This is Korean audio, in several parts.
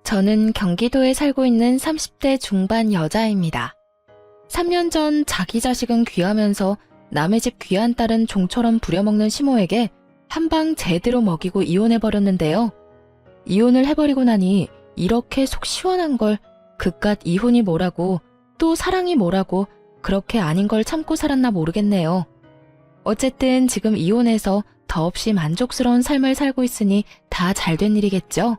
저는 경기도에 살고 있는 30대 중반 여자입니다. 3년 전 자기 자식은 귀하면서 남의 집 귀한 딸은 종처럼 부려먹는 시모에게 한 방 제대로 먹이고 이혼해버렸는데요. 이혼을 해버리고 나니 이렇게 속 시원한 걸 그깟 이혼이 뭐라고 또 사랑이 뭐라고 그렇게 아닌 걸 참고 살았나 모르겠네요. 어쨌든 지금 이혼해서 더없이 만족스러운 삶을 살고 있으니 다 잘된 일이겠죠?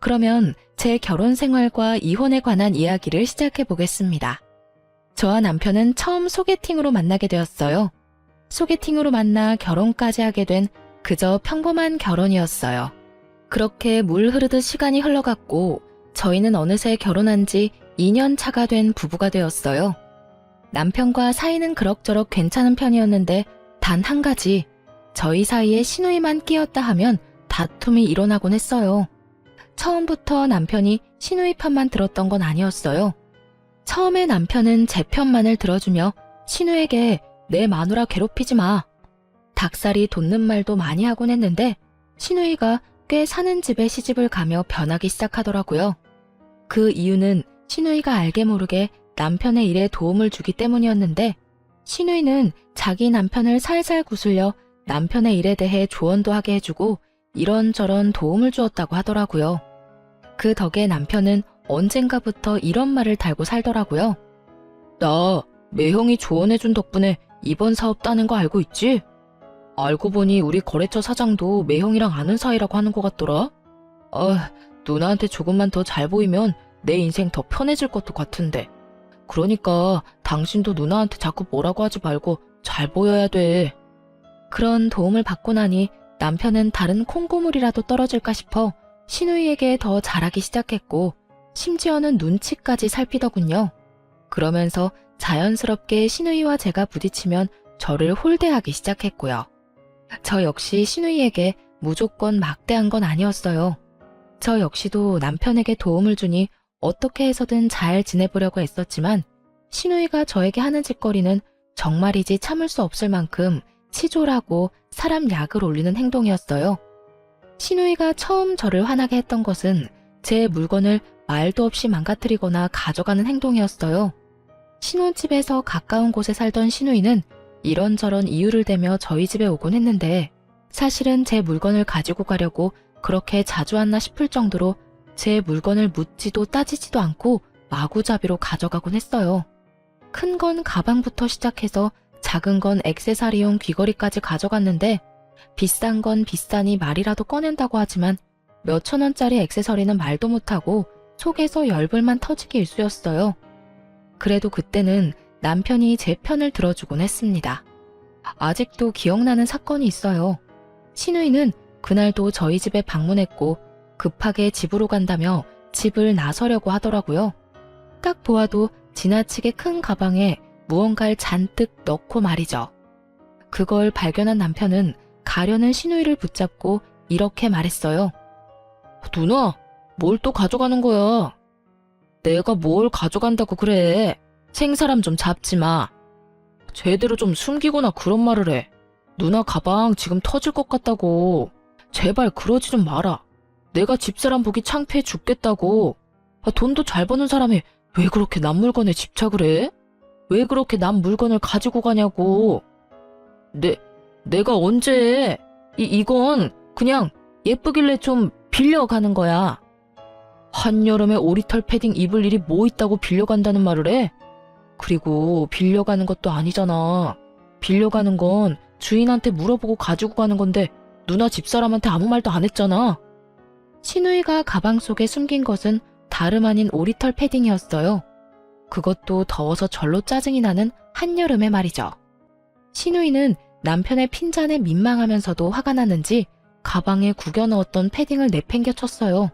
그러면 제 결혼 생활과 이혼에 관한 이야기를 시작해 보겠습니다. 저와 남편은 처음 소개팅으로 만나게 되었어요. 소개팅으로 만나 결혼까지 하게 된 그저 평범한 결혼이었어요. 그렇게 물 흐르듯 시간이 흘러갔고 저희는 어느새 결혼한 지 2년 차가 된 부부가 되었어요. 남편과 사이는 그럭저럭 괜찮은 편이었는데 단 한 가지, 저희 사이에 시누이만 끼었다 하면 다툼이 일어나곤 했어요. 처음부터 남편이 시누이 편만 들었던 건 아니었어요. 처음에 남편은 제 편만을 들어주며 시누에게 내 마누라 괴롭히지 마. 닭살이 돋는 말도 많이 하곤 했는데 시누이가 꽤 사는 집에 시집을 가며 변하기 시작하더라고요. 그 이유는 시누이가 알게 모르게 남편의 일에 도움을 주기 때문이었는데 시누이는 자기 남편을 살살 구슬려 남편의 일에 대해 조언도 하게 해주고 이런저런 도움을 주었다고 하더라고요. 그 덕에 남편은 언젠가부터 이런 말을 달고 살더라고요. 나 매형이 조언해준 덕분에 이번 사업 따는 거 알고 있지? 알고 보니 우리 거래처 사장도 매형이랑 아는 사이라고 하는 것 같더라. 누나한테 조금만 더 잘 보이면 내 인생 더 편해질 것도 같은데. 그러니까 당신도 누나한테 자꾸 뭐라고 하지 말고 잘 보여야 돼. 그런 도움을 받고 나니 남편은 다른 콩고물이라도 떨어질까 싶어 시누이에게 더 잘하기 시작했고 심지어는 눈치까지 살피더군요. 그러면서 자연스럽게 시누이와 제가 부딪히면 저를 홀대하기 시작했고요. 저 역시 시누이에게 무조건 막대한 건 아니었어요. 저 역시도 남편에게 도움을 주니 어떻게 해서든 잘 지내보려고 애썼지만 시누이가 저에게 하는 짓거리는 정말이지 참을 수 없을 만큼 치졸하고 사람 약을 올리는 행동이었어요. 시누이가 처음 저를 화나게 했던 것은 제 물건을 말도 없이 망가뜨리거나 가져가는 행동이었어요. 신혼집에서 가까운 곳에 살던 시누이는 이런저런 이유를 대며 저희 집에 오곤 했는데 사실은 제 물건을 가지고 가려고 그렇게 자주 왔나 싶을 정도로 제 물건을 묻지도 따지지도 않고 마구잡이로 가져가곤 했어요. 큰 건 가방부터 시작해서 작은 건 액세서리용 귀걸이까지 가져갔는데 비싼 건 비싸니 말이라도 꺼낸다고 하지만 몇천 원짜리 액세서리는 말도 못하고 속에서 열불만 터지기 일쑤였어요. 그래도 그때는 남편이 제 편을 들어주곤 했습니다. 아직도 기억나는 사건이 있어요. 시누이는 그날도 저희 집에 방문했고 급하게 집으로 간다며 집을 나서려고 하더라고요. 딱 보아도 지나치게 큰 가방에 무언가를 잔뜩 넣고 말이죠. 그걸 발견한 남편은 가려는 시누이를 붙잡고 이렇게 말했어요. 누나, 뭘 또 가져가는 거야? 내가 뭘 가져간다고 그래. 생사람 좀 잡지 마. 제대로 좀 숨기거나 그런 말을 해. 누나 가방 지금 터질 것 같다고. 제발 그러지 좀 마라. 내가 집사람 보기 창피해 죽겠다고. 돈도 잘 버는 사람이 왜 그렇게 남 물건에 집착을 해? 왜 그렇게 남 물건을 가지고 가냐고. 내가 언제 해? 이건 그냥 예쁘길래 좀 빌려가는 거야. 한여름에 오리털 패딩 입을 일이 뭐 있다고 빌려간다는 말을 해? 그리고 빌려가는 것도 아니잖아. 빌려가는 건 주인한테 물어보고 가지고 가는 건데 누나 집사람한테 아무 말도 안 했잖아. 시누이가 가방 속에 숨긴 것은 다름 아닌 오리털 패딩이었어요. 그것도 더워서 절로 짜증이 나는 한여름에 말이죠. 시누이는 남편의 핀잔에 민망하면서도 화가 났는지 가방에 구겨 넣었던 패딩을 내팽겨 쳤어요.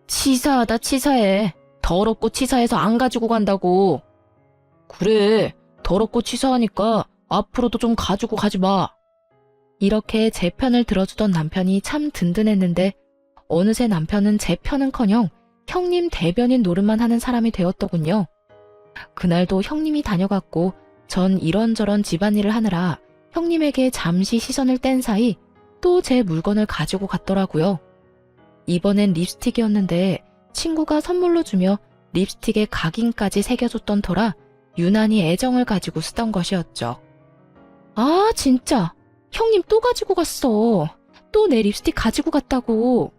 치사하다 치사해. 더럽고 치사해서 안 가지고 간다고. 그래, 더럽고 치사하니까 앞으로도 좀 가지고 가지 마. 이렇게 제 편을 들어주던 남편이 참 든든했는데 어느새 남편은 제 편은커녕 형님 대변인 노릇만 하는 사람이 되었더군요. 그날도 형님이 다녀갔고 전 이런저런 집안일을 하느라 형님에게 잠시 시선을 뗀 사이 또 제 물건을 가지고 갔더라고요. 이번엔 립스틱이었는데 친구가 선물로 주며 립스틱에 각인까지 새겨줬던 터라 유난히 애정을 가지고 쓰던 것이었죠. 아, 진짜. 형님 또 가지고 갔어. 또 내 립스틱 가지고 갔다고.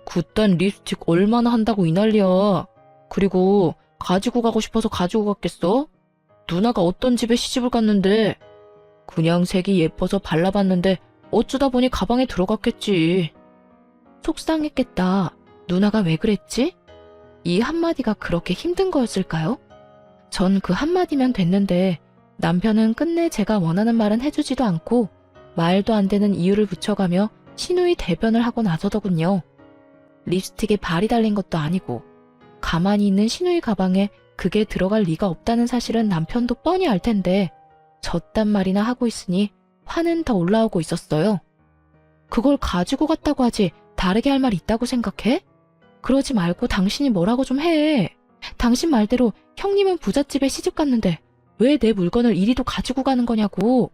그딴 립스틱 얼마나 한다고 이 난리야. 그리고 가지고 가고 싶어서 가지고 갔겠어? 누나가 어떤 집에 시집을 갔는데 그냥 색이 예뻐서 발라봤는데 어쩌다 보니 가방에 들어갔겠지. 속상했겠다. 누나가 왜 그랬지? 이 한마디가 그렇게 힘든 거였을까요? 전 그 한마디면 됐는데 남편은 끝내 제가 원하는 말은 해주지도 않고 말도 안 되는 이유를 붙여가며 신우이 대변을 하고 나서더군요. 립스틱에 발이 달린 것도 아니고 가만히 있는 신우이 가방에 그게 들어갈 리가 없다는 사실은 남편도 뻔히 알 텐데 저딴 말이나 하고 있으니 화는 더 올라오고 있었어요. 그걸 가지고 갔다고 하지 다르게 할 말 있다고 생각해? 그러지 말고 당신이 뭐라고 좀 해. 당신 말대로 형님은 부잣집에 시집 갔는데 왜 내 물건을 이리도 가지고 가는 거냐고.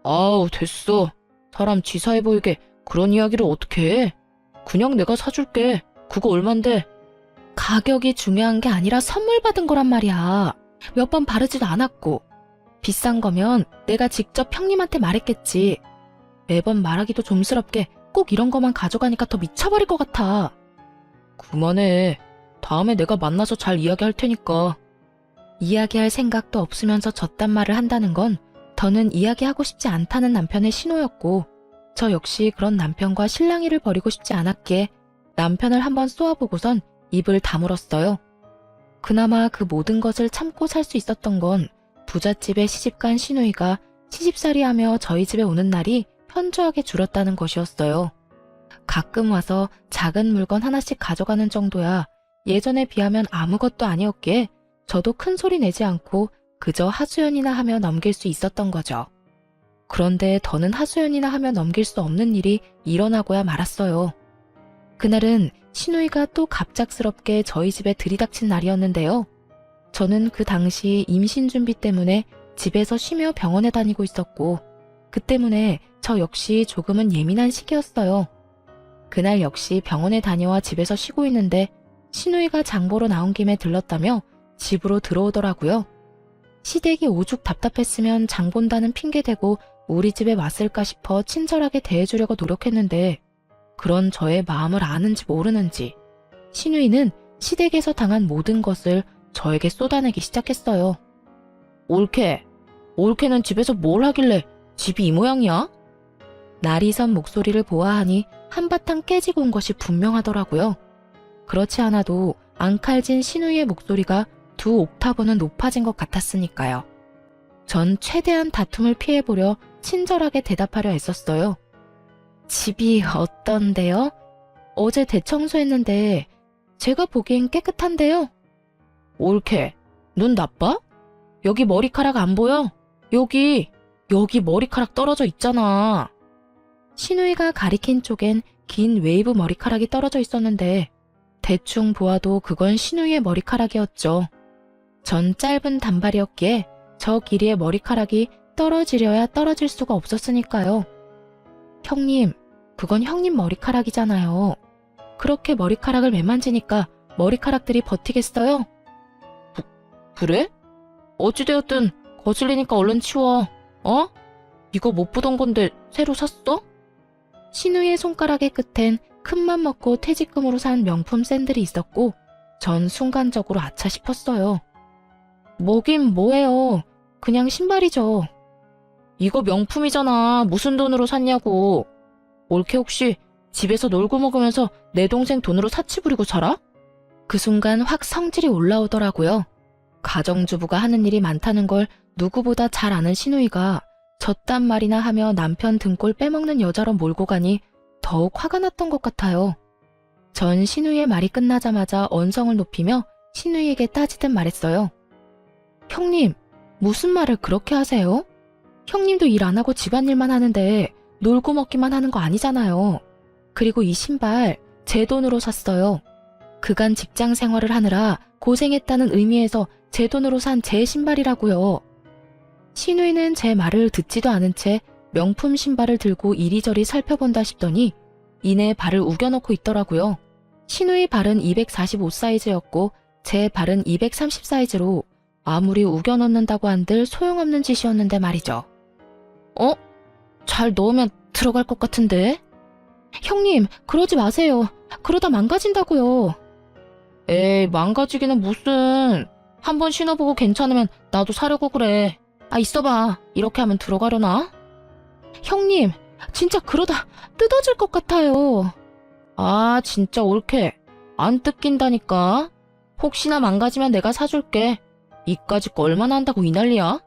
아우, 됐어. 사람 치사해 보이게 그런 이야기를 어떻게 해. 그냥 내가 사줄게. 그거 얼만데? 가격이 중요한 게 아니라 선물 받은 거란 말이야. 몇 번 바르지도 않았고. 비싼 거면 내가 직접 형님한테 말했겠지. 매번 말하기도 좀스럽게 꼭 이런 거만 가져가니까 더 미쳐버릴 것 같아. 그만해. 다음에 내가 만나서 잘 이야기할 테니까. 이야기할 생각도 없으면서 저딴 말을 한다는 건 더는 이야기하고 싶지 않다는 남편의 신호였고 저 역시 그런 남편과 실랑이를 벌이고 싶지 않았기에 남편을 한번 쏘아보고선 입을 다물었어요. 그나마 그 모든 것을 참고 살 수 있었던 건 부잣집에 시집간 시누이가 시집살이하며 저희 집에 오는 날이 현저하게 줄었다는 것이었어요. 가끔 와서 작은 물건 하나씩 가져가는 정도야 예전에 비하면 아무것도 아니었기에 저도 큰 소리 내지 않고 그저 하소연이나 하며 넘길 수 있었던 거죠. 그런데 더는 하소연이나 하며 넘길 수 없는 일이 일어나고야 말았어요. 그날은 시누이가 또 갑작스럽게 저희 집에 들이닥친 날이었는데요. 저는 그 당시 임신 준비 때문에 집에서 쉬며 병원에 다니고 있었고 그 때문에 저 역시 조금은 예민한 시기였어요. 그날 역시 병원에 다녀와 집에서 쉬고 있는데 시누이가 장보러 나온 김에 들렀다며 집으로 들어오더라고요. 시댁이 오죽 답답했으면 장 본다는 핑계 대고 우리 집에 왔을까 싶어 친절하게 대해주려고 노력했는데 그런 저의 마음을 아는지 모르는지 시누이는 시댁에서 당한 모든 것을 저에게 쏟아내기 시작했어요. 올케는 집에서 뭘 하길래 집이 이 모양이야? 날이 선 목소리를 보아하니 한바탕 깨지고 온 것이 분명하더라고요. 그렇지 않아도 앙칼진 시누이의 목소리가 2 옥타브는 높아진 것 같았으니까요. 전 최대한 다툼을 피해보려 친절하게 대답하려 애썼어요. 집이 어떤데요? 어제 대청소했는데 제가 보기엔 깨끗한데요. 올케, 눈 나빠? 여기 머리카락 안 보여? 여기 머리카락 떨어져 있잖아. 시누이가 가리킨 쪽엔 긴 웨이브 머리카락이 떨어져 있었는데 대충 보아도 그건 시누이의 머리카락이었죠. 전 짧은 단발이었기에 저 길이의 머리카락이 떨어지려야 떨어질 수가 없었으니까요. 형님, 그건 형님 머리카락이잖아요. 그렇게 머리카락을 매만지니까 머리카락들이 버티겠어요? 그래? 어찌되었든 거슬리니까 얼른 치워. 어? 이거 못 보던 건데 새로 샀어? 시누이의 손가락의 끝엔 큰맘 먹고 퇴직금으로 산 명품 샌들이 있었고 전 순간적으로 아차 싶었어요. 뭐긴 뭐예요. 그냥 신발이죠. 이거 명품이잖아. 무슨 돈으로 샀냐고. 올케 혹시 집에서 놀고 먹으면서 내 동생 돈으로 사치 부리고 살아? 그 순간 확 성질이 올라오더라고요. 가정주부가 하는 일이 많다는 걸 누구보다 잘 아는 시누이가 저딴 말이나 하며 남편 등골 빼먹는 여자로 몰고 가니 더욱 화가 났던 것 같아요. 전 시누이의 말이 끝나자마자 언성을 높이며 시누이에게 따지듯 말했어요. 형님, 무슨 말을 그렇게 하세요? 형님도 일 안 하고 집안일만 하는데 놀고 먹기만 하는 거 아니잖아요. 그리고 이 신발 제 돈으로 샀어요. 그간 직장 생활을 하느라 고생했다는 의미에서 제 돈으로 산 제 신발이라고요. 시누이는 제 말을 듣지도 않은 채 명품 신발을 들고 이리저리 살펴본다 싶더니 이내 발을 우겨넣고 있더라고요. 신우이 발은 245 사이즈였고 제 발은 230 사이즈로 아무리 우겨 넣는다고 한들 소용없는 짓이었는데 말이죠. 잘 넣으면 들어갈 것 같은데? 형님, 그러지 마세요. 그러다 망가진다고요. 에이, 망가지기는 무슨. 한번 신어보고 괜찮으면 나도 사려고 그래. 있어봐. 이렇게 하면 들어가려나? 형님, 진짜 그러다 뜯어질 것 같아요. 진짜 옳게. 안 뜯긴다니까. 혹시나 망가지면 내가 사줄게. 이까짓 거 얼마나 한다고 이 난리야?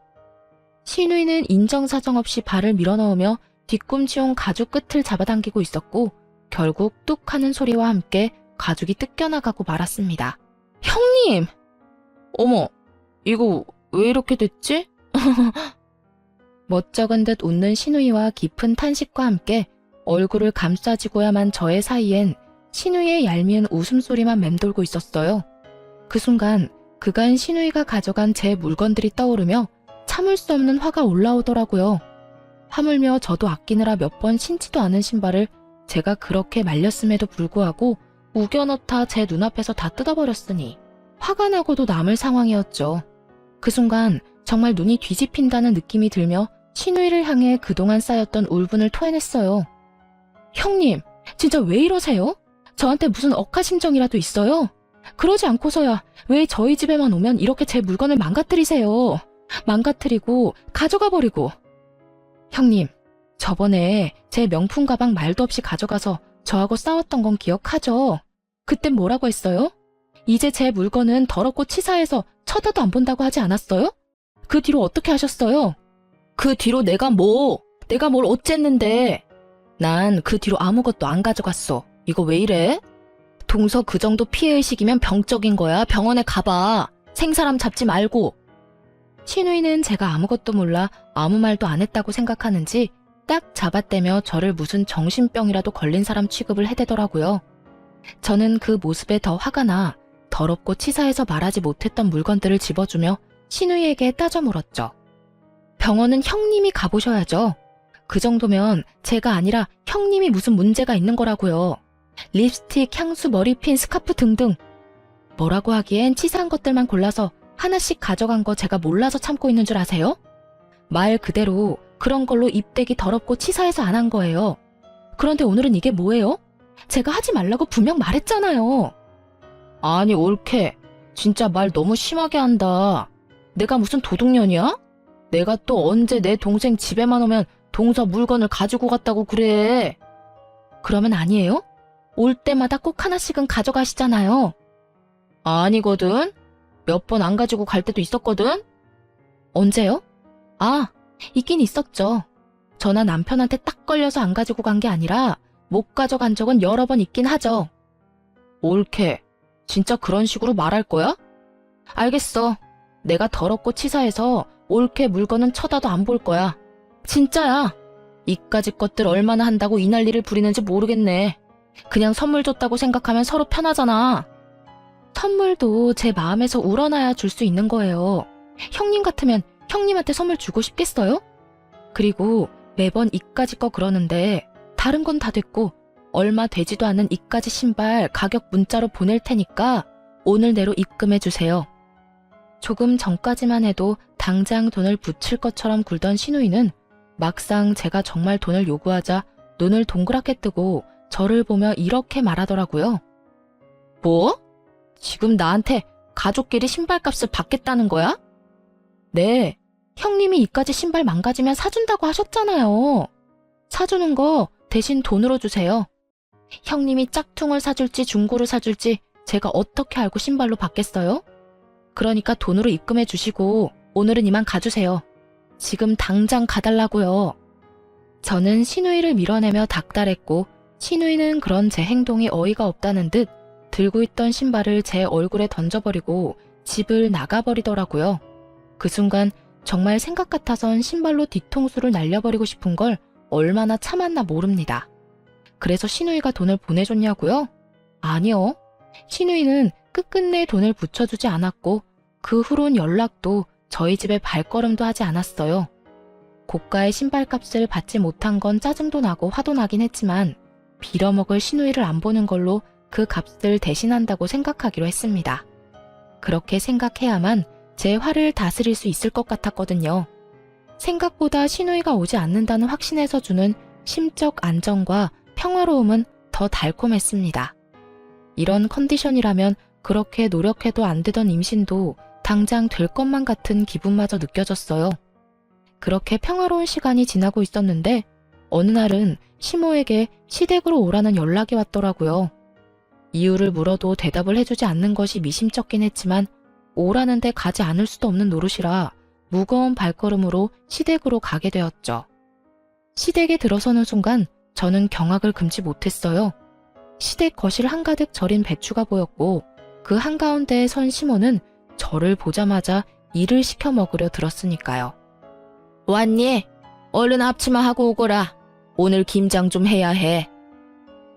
신우이는 인정사정 없이 발을 밀어넣으며 뒤꿈치용 가죽 끝을 잡아당기고 있었고 결국 뚝 하는 소리와 함께 가죽이 뜯겨나가고 말았습니다. 형님! 어머, 이거 왜 이렇게 됐지? 멋쩍은 듯 웃는 신우이와 깊은 탄식과 함께 얼굴을 감싸지고야만 저의 사이엔 신우이의 얄미운 웃음소리만 맴돌고 있었어요. 그 순간 그간 신우이가 가져간 제 물건들이 떠오르며 참을 수 없는 화가 올라오더라고요. 하물며 저도 아끼느라 몇 번 신지도 않은 신발을 제가 그렇게 말렸음에도 불구하고 우겨넣다 제 눈앞에서 다 뜯어버렸으니 화가 나고도 남을 상황이었죠. 그 순간 정말 눈이 뒤집힌다는 느낌이 들며 신우이를 향해 그동안 쌓였던 울분을 토해냈어요. 형님, 진짜 왜 이러세요? 저한테 무슨 억하심정이라도 있어요? 그러지 않고서야 왜 저희 집에만 오면 이렇게 제 물건을 망가뜨리세요? 망가뜨리고 가져가 버리고. 형님, 저번에 제 명품 가방 말도 없이 가져가서 저하고 싸웠던 건 기억하죠? 그땐 뭐라고 했어요? 이제 제 물건은 더럽고 치사해서 쳐다도 안 본다고 하지 않았어요? 그 뒤로 어떻게 하셨어요? 그 뒤로 내가 뭘 어쨌는데. 난 그 뒤로 아무것도 안 가져갔어. 이거 왜 이래? 동서 그 정도 피해의식이면 병적인 거야. 병원에 가봐. 생사람 잡지 말고. 신우이는 제가 아무것도 몰라 아무 말도 안 했다고 생각하는지 딱 잡아떼며 저를 무슨 정신병이라도 걸린 사람 취급을 해대더라고요. 저는 그 모습에 더 화가 나 더럽고 치사해서 말하지 못했던 물건들을 집어주며 신우이에게 따져 물었죠. 병원은 형님이 가보셔야죠. 그 정도면 제가 아니라 형님이 무슨 문제가 있는 거라고요. 립스틱, 향수, 머리핀, 스카프 등등. 뭐라고 하기엔 치사한 것들만 골라서 하나씩 가져간 거 제가 몰라서 참고 있는 줄 아세요? 말 그대로 그런 걸로 입대기 더럽고 치사해서 안 한 거예요. 그런데 오늘은 이게 뭐예요? 제가 하지 말라고 분명 말했잖아요. 아니, 옳게. 진짜 말 너무 심하게 한다. 내가 무슨 도둑년이야? 내가 또 언제 내 동생 집에만 오면 동서 물건을 가지고 갔다고 그래. 그러면 아니에요? 올 때마다 꼭 하나씩은 가져가시잖아요. 아니거든. 몇 번 안 가지고 갈 때도 있었거든. 언제요? 있긴 있었죠. 저나 남편한테 딱 걸려서 안 가지고 간 게 아니라 못 가져간 적은 여러 번 있긴 하죠. 옳게. 진짜 그런 식으로 말할 거야? 알겠어. 내가 더럽고 치사해서 옳게 물건은 쳐다도 안 볼 거야. 진짜야. 이까짓 것들 얼마나 한다고 이 난리를 부리는지 모르겠네. 그냥 선물 줬다고 생각하면 서로 편하잖아. 선물도 제 마음에서 우러나야 줄 수 있는 거예요. 형님 같으면 형님한테 선물 주고 싶겠어요? 그리고 매번 이까짓 거 그러는데 다른 건 다 됐고 얼마 되지도 않은 이까짓 신발 가격 문자로 보낼 테니까 오늘 내로 입금해 주세요. 조금 전까지만 해도 당장 돈을 붙일 것처럼 굴던 신우이는 막상 제가 정말 돈을 요구하자 눈을 동그랗게 뜨고 저를 보며 이렇게 말하더라고요. 뭐? 지금 나한테 가족끼리 신발값을 받겠다는 거야? 네, 형님이 이까지 신발 망가지면 사준다고 하셨잖아요. 사주는 거 대신 돈으로 주세요. 형님이 짝퉁을 사줄지 중고를 사줄지 제가 어떻게 알고 신발로 받겠어요? 그러니까 돈으로 입금해 주시고 오늘은 이만 가주세요. 지금 당장 가달라고요. 저는 신우이를 밀어내며 닥달했고 신우이는 그런 제 행동이 어이가 없다는 듯 들고 있던 신발을 제 얼굴에 던져버리고 집을 나가버리더라고요. 그 순간 정말 생각 같아선 신발로 뒤통수를 날려버리고 싶은 걸 얼마나 참았나 모릅니다. 그래서 신우이가 돈을 보내줬냐고요? 아니요. 신우이는 끝끝내 돈을 붙여주지 않았고 그 후론 연락도 저희 집에 발걸음도 하지 않았어요. 고가의 신발값을 받지 못한 건 짜증도 나고 화도 나긴 했지만 빌어먹을 신우이를 안 보는 걸로 그 값을 대신한다고 생각하기로 했습니다. 그렇게 생각해야만 제 화를 다스릴 수 있을 것 같았거든요. 생각보다 시누이가 오지 않는다는 확신에서 주는 심적 안정과 평화로움은 더 달콤했습니다. 이런 컨디션이라면 그렇게 노력해도 안 되던 임신도 당장 될 것만 같은 기분마저 느껴졌어요. 그렇게 평화로운 시간이 지나고 있었는데 어느 날은 시모에게 시댁으로 오라는 연락이 왔더라고요. 이유를 물어도 대답을 해주지 않는 것이 미심쩍긴 했지만 오라는데 가지 않을 수도 없는 노릇이라 무거운 발걸음으로 시댁으로 가게 되었죠. 시댁에 들어서는 순간 저는 경악을 금치 못했어요. 시댁 거실 한가득 절인 배추가 보였고 그 한가운데에 선 시모는 저를 보자마자 일을 시켜 먹으려 들었으니까요. 왔니? 얼른 앞치마 하고 오거라. 오늘 김장 좀 해야 해.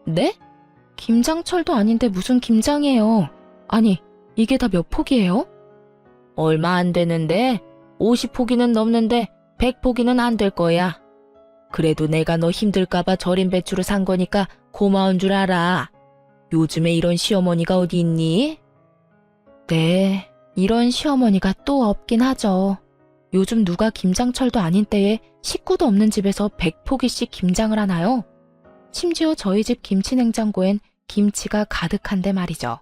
네? 김장철도 아닌데 무슨 김장이에요. 아니, 이게 다 몇 포기예요? 얼마 안 되는데 50포기는 넘는데 100포기는 안 될 거야. 그래도 내가 너 힘들까봐 절인 배추를 산 거니까 고마운 줄 알아. 요즘에 이런 시어머니가 어디 있니? 네, 이런 시어머니가 또 없긴 하죠. 요즘 누가 김장철도 아닌 때에 식구도 없는 집에서 100포기씩 김장을 하나요? 심지어 저희 집 김치냉장고엔 김치가 가득한데 말이죠.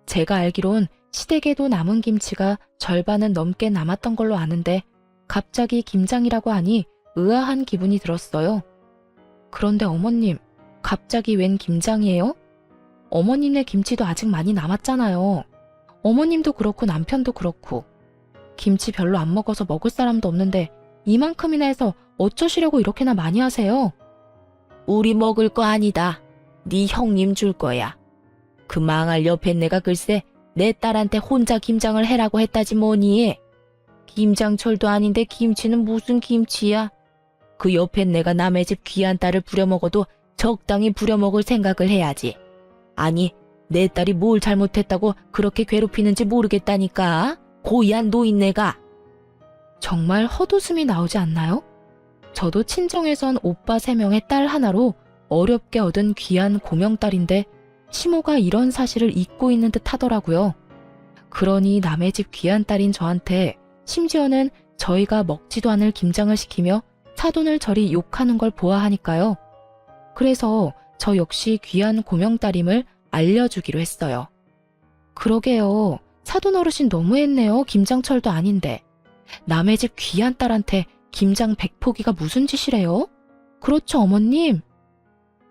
제가 알기론 시댁에도 남은 김치가 절반은 넘게 남았던 걸로 아는데 갑자기 김장이라고 하니 의아한 기분이 들었어요. 그런데 어머님, 갑자기 웬 김장이에요? 어머님네 김치도 아직 많이 남았잖아요. 어머님도 그렇고 남편도 그렇고. 김치 별로 안 먹어서 먹을 사람도 없는데 이만큼이나 해서 어쩌시려고 이렇게나 많이 하세요? 우리 먹을 거 아니다. 네 형님 줄 거야. 그 망할 옆에 내가 글쎄 내 딸한테 혼자 김장을 해라고 했다지 뭐니. 김장철도 아닌데 김치는 무슨 김치야. 그 옆엔 내가 남의 집 귀한 딸을 부려먹어도 적당히 부려먹을 생각을 해야지. 아니, 내 딸이 뭘 잘못했다고 그렇게 괴롭히는지 모르겠다니까. 고이한 노인네가. 정말 헛웃음이 나오지 않나요? 저도 친정에선 오빠 3명의 딸 하나로 어렵게 얻은 귀한 고명딸인데 시모가 이런 사실을 잊고 있는 듯 하더라고요. 그러니 남의 집 귀한 딸인 저한테 심지어는 저희가 먹지도 않을 김장을 시키며 사돈을 저리 욕하는 걸 보아하니까요. 그래서 저 역시 귀한 고명딸임을 알려주기로 했어요. 그러게요. 사돈 어르신 너무했네요. 김장철도 아닌데. 남의 집 귀한 딸한테 김장 100포기가 무슨 짓이래요? 그렇죠, 어머님?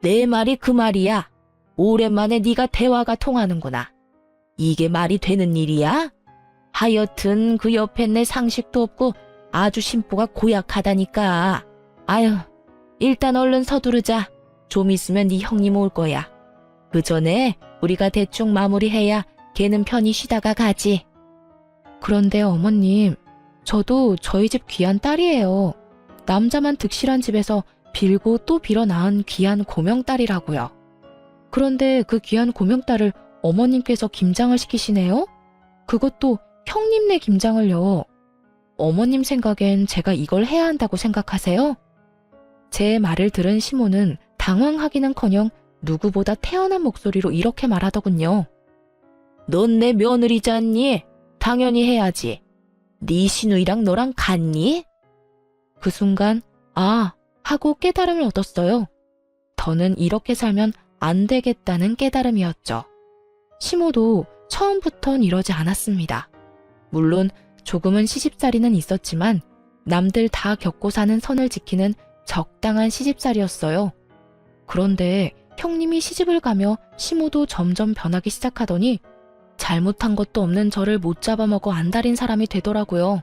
내 말이 그 말이야. 오랜만에 네가 대화가 통하는구나. 이게 말이 되는 일이야? 하여튼 그 옆에 내 상식도 없고 아주 심보가 고약하다니까. 아유, 일단 얼른 서두르자. 좀 있으면 네 형님 올 거야. 그 전에 우리가 대충 마무리해야 걔는 편히 쉬다가 가지. 그런데 어머님, 저도 저희 집 귀한 딸이에요. 남자만 득실한 집에서 빌고 또 빌어 낳은 귀한 고명딸이라고요. 그런데 그 귀한 고명딸을 어머님께서 김장을 시키시네요? 그것도 형님네 김장을요. 어머님 생각엔 제가 이걸 해야 한다고 생각하세요? 제 말을 들은 시모는 당황하기는커녕 누구보다 태연한 목소리로 이렇게 말하더군요. 넌 내 며느리잖니? 당연히 해야지. 네 시누이랑 너랑 같니? 그 순간 아 하고 깨달음을 얻었어요. 더는 이렇게 살면 안 되겠다는 깨달음이었죠. 시모도 처음부턴 이러지 않았습니다. 물론 조금은 시집살이는 있었지만 남들 다 겪고 사는 선을 지키는 적당한 시집살이였어요. 그런데 형님이 시집을 가며 시모도 점점 변하기 시작하더니 잘못한 것도 없는 저를 못 잡아먹어 안달인 사람이 되더라고요.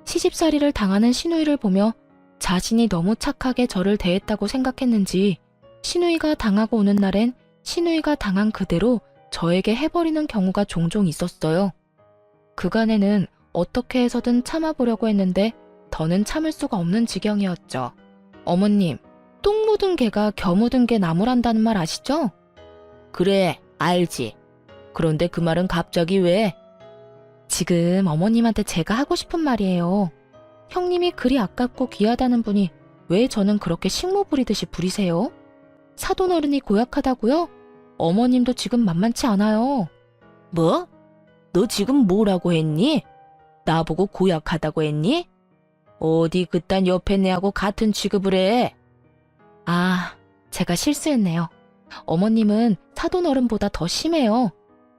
시집살이를 당하는 시누이를 보며 자신이 너무 착하게 저를 대했다고 생각했는지 시누이가 당하고 오는 날엔 시누이가 당한 그대로 저에게 해버리는 경우가 종종 있었어요. 그간에는 어떻게 해서든 참아보려고 했는데 더는 참을 수가 없는 지경이었죠. 어머님, 똥 묻은 개가 겨 묻은 개 나무란다는 말 아시죠? 그래, 알지. 그런데 그 말은 갑자기 왜? 지금 어머님한테 제가 하고 싶은 말이에요. 형님이 그리 아깝고 귀하다는 분이 왜 저는 그렇게 식모 부리듯이 부리세요? 사돈 어른이 고약하다고요? 어머님도 지금 만만치 않아요. 뭐? 너 지금 뭐라고 했니? 나보고 고약하다고 했니? 어디 그딴 옆에 내하고 같은 취급을 해? 아, 제가 실수했네요. 어머님은 사돈어른보다 더 심해요.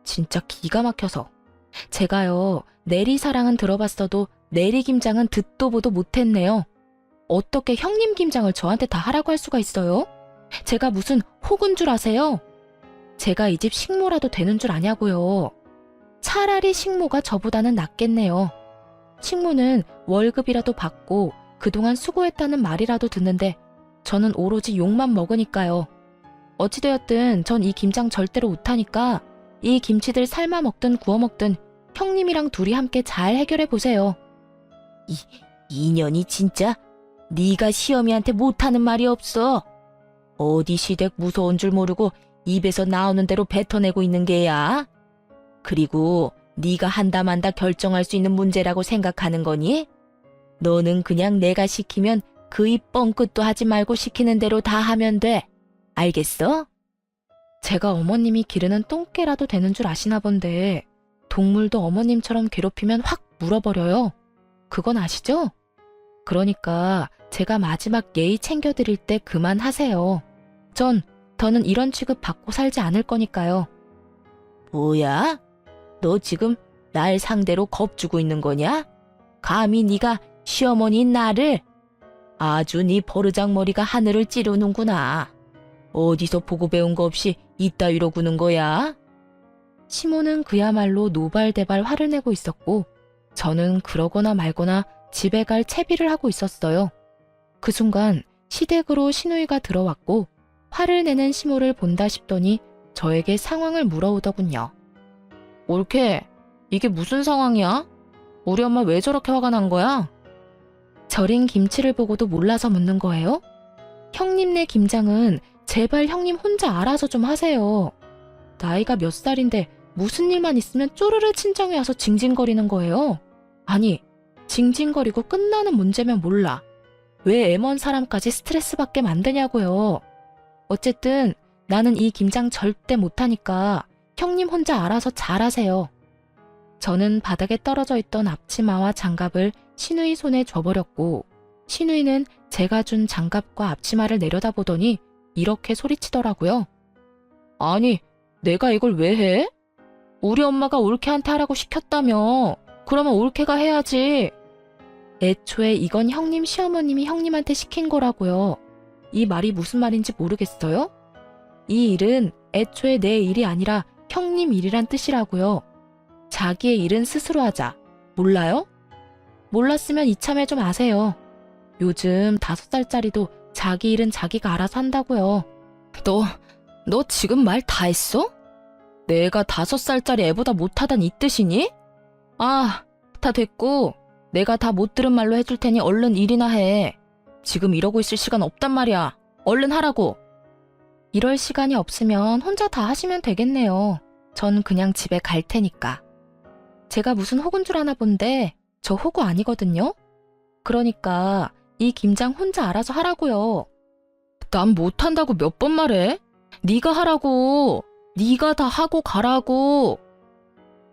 진짜 기가 막혀서. 제가요, 내리사랑은 들어봤어도 내리김장은 듣도 보도 못했네요. 어떻게 형님 김장을 저한테 다 하라고 할 수가 있어요? 제가 무슨 혹은 줄 아세요? 제가 이 집 식모라도 되는 줄 아냐고요. 차라리 식모가 저보다는 낫겠네요. 식모는 월급이라도 받고 그동안 수고했다는 말이라도 듣는데 저는 오로지 욕만 먹으니까요. 어찌되었든 전 이 김장 절대로 못하니까 이 김치들 삶아 먹든 구워 먹든 형님이랑 둘이 함께 잘 해결해 보세요. 이년이 진짜 네가 시어미한테 못하는 말이 없어. 어디 시댁 무서운 줄 모르고 입에서 나오는 대로 뱉어내고 있는 게야. 그리고 네가 한다 만다 결정할 수 있는 문제라고 생각하는 거니? 너는 그냥 내가 시키면 그 입 뻥끗도 하지 말고 시키는 대로 다 하면 돼. 알겠어? 제가 어머님이 기르는 똥개라도 되는 줄 아시나 본데 동물도 어머님처럼 괴롭히면 확 물어버려요. 그건 아시죠? 그러니까 제가 마지막 예의 챙겨드릴 때 그만하세요. 더는 이런 취급 받고 살지 않을 거니까요. 뭐야? 너 지금 날 상대로 겁주고 있는 거냐? 감히 네가 시어머니인 나를? 아주 네 버르장머리가 하늘을 찌르는구나. 어디서 보고 배운 거 없이 이따위로 구는 거야? 시모는 그야말로 노발대발 화를 내고 있었고 저는 그러거나 말거나 집에 갈 채비를 하고 있었어요. 그 순간 시댁으로 시누이가 들어왔고 화를 내는 시모를 본다 싶더니 저에게 상황을 물어오더군요. 올케, 이게 무슨 상황이야? 우리 엄마 왜 저렇게 화가 난 거야? 절인 김치를 보고도 몰라서 묻는 거예요? 형님네 김장은 제발 형님 혼자 알아서 좀 하세요. 나이가 몇 살인데 무슨 일만 있으면 쪼르르 친정에 와서 징징거리는 거예요. 아니, 징징거리고 끝나는 문제면 몰라. 왜 애먼 사람까지 스트레스 받게 만드냐고요. 어쨌든 나는 이 김장 절대 못하니까 형님 혼자 알아서 잘하세요. 저는 바닥에 떨어져 있던 앞치마와 장갑을 시누이 손에 줘버렸고 시누이는 제가 준 장갑과 앞치마를 내려다보더니 이렇게 소리치더라고요. 아니, 내가 이걸 왜 해? 우리 엄마가 올케한테 하라고 시켰다며. 그러면 올케가 해야지. 애초에 이건 형님 시어머님이 형님한테 시킨 거라고요. 이 말이 무슨 말인지 모르겠어요? 이 일은 애초에 내 일이 아니라 형님 일이란 뜻이라고요. 자기의 일은 스스로 하자. 몰라요? 몰랐으면 이참에 좀 아세요. 요즘 5살짜리도 자기 일은 자기가 알아서 한다고요. 너 지금 말 다 했어? 내가 5살짜리 애보다 못하단 이 뜻이니? 아, 다 됐고 내가 다 못 들은 말로 해줄 테니 얼른 일이나 해. 지금 이러고 있을 시간 없단 말이야. 얼른 하라고. 이럴 시간이 없으면 혼자 다 하시면 되겠네요. 전 그냥 집에 갈 테니까. 제가 무슨 호구인 줄 아나 본데 저 호구 아니거든요. 그러니까 이 김장 혼자 알아서 하라고요. 난 못한다고 몇 번 말해? 네가 하라고. 네가 다 하고 가라고.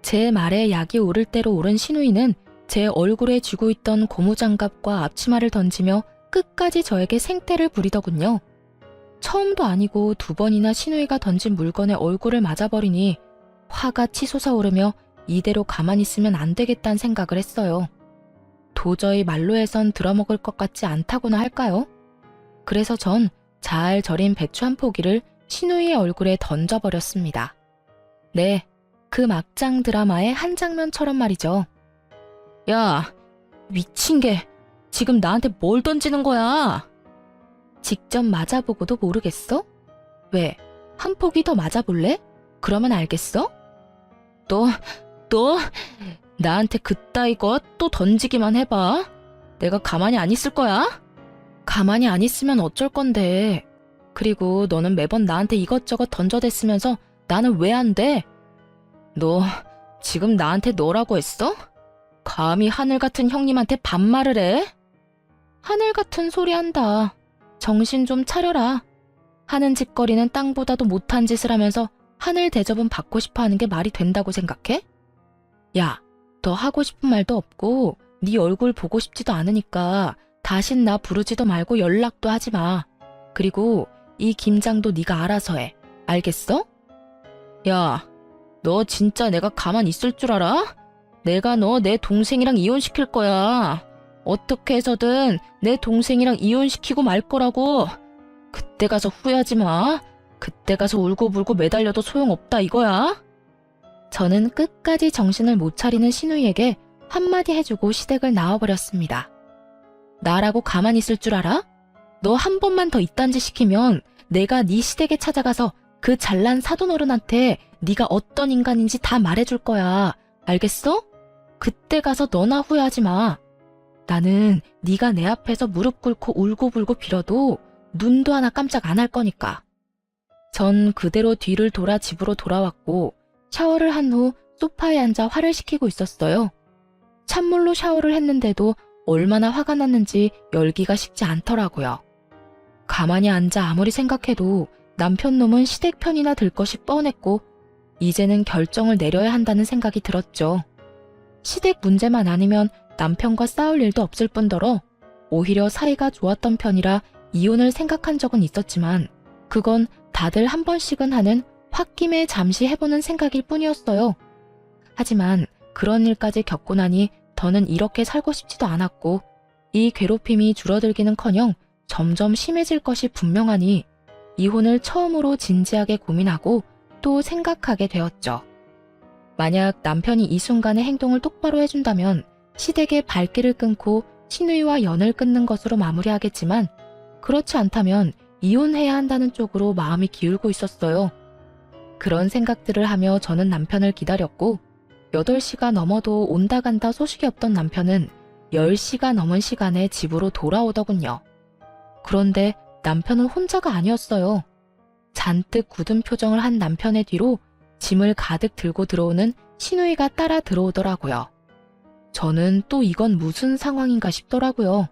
제 말에 약이 오를 대로 오른 시누이는 제 얼굴에 쥐고 있던 고무장갑과 앞치마를 던지며 끝까지 저에게 생떼를 부리더군요. 처음도 아니고 2번이나 시누이가 던진 물건에 얼굴을 맞아버리니 화가 치솟아 오르며 이대로 가만히 있으면 안 되겠다는 생각을 했어요. 도저히 말로 해선 들어먹을 것 같지 않다고나 할까요? 그래서 전 잘 절인 배추 한 포기를 시누이의 얼굴에 던져버렸습니다. 네, 그 막장 드라마의 한 장면처럼 말이죠. 야, 미친 게 지금 나한테 뭘 던지는 거야? 직접 맞아보고도 모르겠어? 왜, 한 포기 더 맞아볼래? 그러면 알겠어? 너 나한테 그따위 것 또 던지기만 해봐. 내가 가만히 안 있을 거야? 가만히 안 있으면 어쩔 건데. 그리고 너는 매번 나한테 이것저것 던져댔으면서 나는 왜 안 돼? 너 지금 나한테 너라고 했어? 감히 하늘 같은 형님한테 반말을 해? 하늘 같은 소리 한다. 정신 좀 차려라. 하는 짓거리는 땅보다도 못한 짓을 하면서 하늘 대접은 받고 싶어 하는 게 말이 된다고 생각해? 야, 더 하고 싶은 말도 없고 네 얼굴 보고 싶지도 않으니까 다신 나 부르지도 말고 연락도 하지 마. 그리고 이 김장도 네가 알아서 해. 알겠어? 야, 너 진짜 내가 가만 있을 줄 알아? 내가 너 내 동생이랑 이혼시킬 거야. 어떻게 해서든 내 동생이랑 이혼시키고 말 거라고. 그때 가서 후회하지 마. 그때 가서 울고불고 매달려도 소용없다 이거야. 저는 끝까지 정신을 못 차리는 신우이에게 한마디 해주고 시댁을 나와버렸습니다. 나라고 가만히 있을 줄 알아? 너 한 번만 더 이딴 짓 시키면 내가 네 시댁에 찾아가서 그 잘난 사돈어른한테 네가 어떤 인간인지 다 말해줄 거야. 알겠어? 그때 가서 너나 후회하지 마. 나는 네가 내 앞에서 무릎 꿇고 울고불고 빌어도 눈도 하나 깜짝 안 할 거니까. 전 그대로 뒤를 돌아 집으로 돌아왔고 샤워를 한 후 소파에 앉아 화를 식히고 있었어요. 찬물로 샤워를 했는데도 얼마나 화가 났는지 열기가 식지 않더라고요. 가만히 앉아 아무리 생각해도 남편 놈은 시댁 편이나 들 것이 뻔했고 이제는 결정을 내려야 한다는 생각이 들었죠. 시댁 문제만 아니면 남편과 싸울 일도 없을 뿐더러 오히려 사이가 좋았던 편이라 이혼을 생각한 적은 있었지만 그건 다들 한 번씩은 하는 홧김에 잠시 해보는 생각일 뿐이었어요. 하지만 그런 일까지 겪고 나니 더는 이렇게 살고 싶지도 않았고 이 괴롭힘이 줄어들기는커녕 점점 심해질 것이 분명하니 이혼을 처음으로 진지하게 고민하고 또 생각하게 되었죠. 만약 남편이 이 순간의 행동을 똑바로 해준다면 시댁의 발길을 끊고 신우이와 연을 끊는 것으로 마무리하겠지만 그렇지 않다면 이혼해야 한다는 쪽으로 마음이 기울고 있었어요. 그런 생각들을 하며 저는 남편을 기다렸고 8시가 넘어도 온다 간다 소식이 없던 남편은 10시가 넘은 시간에 집으로 돌아오더군요. 그런데 남편은 혼자가 아니었어요. 잔뜩 굳은 표정을 한 남편의 뒤로 짐을 가득 들고 들어오는 신우이가 따라 들어오더라고요. 저는 또 이건 무슨 상황인가 싶더라고요.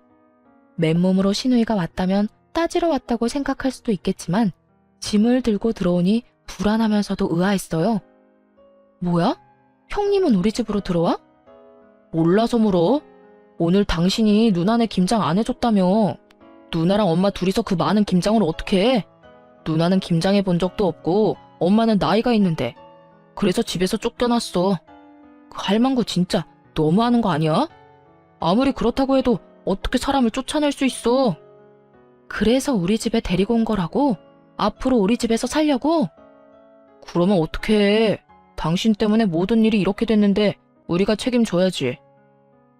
맨몸으로 신우이가 왔다면 따지러 왔다고 생각할 수도 있겠지만 짐을 들고 들어오니 불안하면서도 의아했어요. 뭐야? 형님은 우리 집으로 들어와? 몰라서 물어. 오늘 당신이 누나네 김장 안 해줬다며. 누나랑 엄마 둘이서 그 많은 김장을 어떻게 해? 누나는 김장해 본 적도 없고 엄마는 나이가 있는데. 그래서 집에서 쫓겨났어. 그 할망구 진짜 너무하는 거 아니야? 아무리 그렇다고 해도 어떻게 사람을 쫓아낼 수 있어? 그래서 우리 집에 데리고 온 거라고? 앞으로 우리 집에서 살려고? 그러면 어떻게 해? 당신 때문에 모든 일이 이렇게 됐는데 우리가 책임져야지.